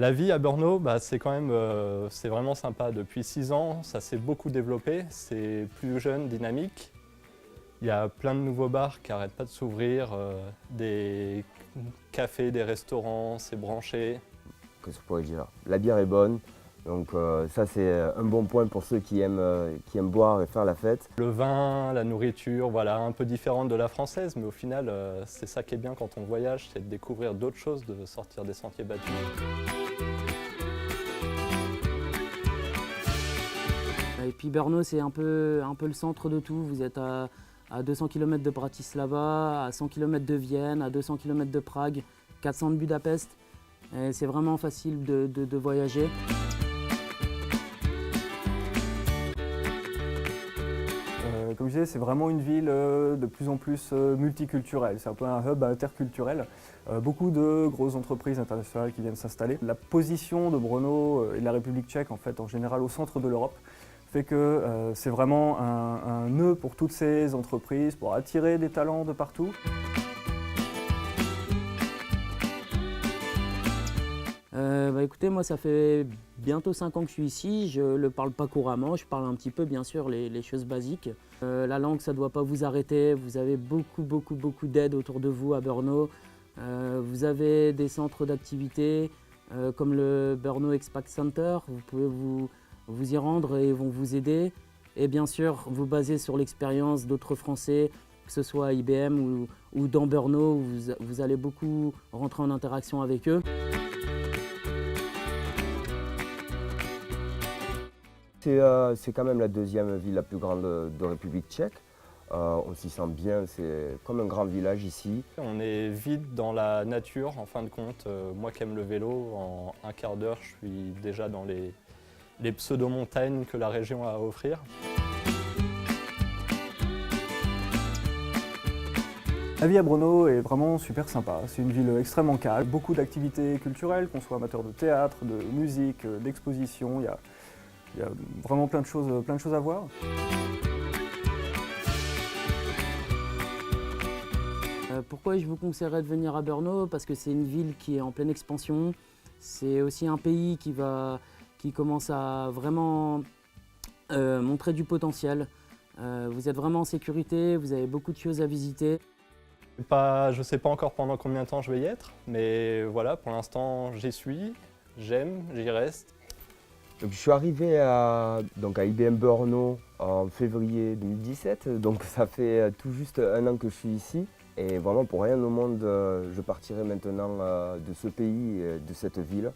La vie à Brno, c'est quand même c'est vraiment sympa. Depuis 6 ans, ça s'est beaucoup développé. C'est plus jeune, dynamique. Il y a plein de nouveaux bars qui n'arrêtent pas de s'ouvrir, des cafés, des restaurants, c'est branché. Qu'est-ce que je pourrais dire? La bière est bonne, donc ça c'est un bon point pour ceux qui aiment boire et faire la fête. Le vin, la nourriture, voilà, un peu différente de la française, mais au final, c'est ça qui est bien quand on voyage, c'est de découvrir d'autres choses, de sortir des sentiers battus. Et puis Brno, c'est un peu le centre de tout. Vous êtes à 200 km de Bratislava, à 100 km de Vienne, à 200 km de Prague, 400 de Budapest. C'est vraiment facile de voyager. Comme je disais, c'est vraiment une ville de plus en plus multiculturelle. C'est un peu un hub interculturel. Beaucoup de grosses entreprises internationales qui viennent s'installer. La position de Brno et de la République tchèque, en fait, en général au centre de l'Europe, fait que c'est vraiment un nœud pour toutes ces entreprises, pour attirer des talents de partout. Écoutez, moi ça fait bientôt 5 ans que je suis ici, je ne le parle pas couramment, je parle un petit peu bien sûr les choses basiques. La langue ça ne doit pas vous arrêter, vous avez beaucoup d'aide autour de vous à Brno. Vous avez des centres d'activité comme le Brno Expat Center, vous pouvez vous y rendre et ils vont vous aider. Et bien sûr vous baser sur l'expérience d'autres Français, que ce soit à IBM ou dans Brno, vous allez beaucoup rentrer en interaction avec eux. C'est quand même la deuxième ville la plus grande de République tchèque. On s'y sent bien, c'est comme un grand village ici. On est vite dans la nature, en fin de compte. Moi qui aime le vélo, en un quart d'heure, je suis déjà dans les pseudo-montagnes que la région a à offrir. La vie à Brno est vraiment super sympa. C'est une ville extrêmement calme, beaucoup d'activités culturelles, qu'on soit amateur de théâtre, de musique, d'exposition. Il y a vraiment plein de choses à voir. Pourquoi je vous conseillerais de venir à Brno? Parce que c'est une ville qui est en pleine expansion. C'est aussi un pays qui commence à vraiment montrer du potentiel. Vous êtes vraiment en sécurité, vous avez beaucoup de choses à visiter. Je ne sais pas encore pendant combien de temps je vais y être, mais voilà, pour l'instant j'y suis, j'aime, j'y reste. Donc, je suis arrivé à IBM Brno en février 2017, donc ça fait tout juste 1 an que je suis ici. Et vraiment pour rien au monde, je partirai maintenant de ce pays et de cette ville.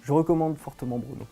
Je recommande fortement Brno.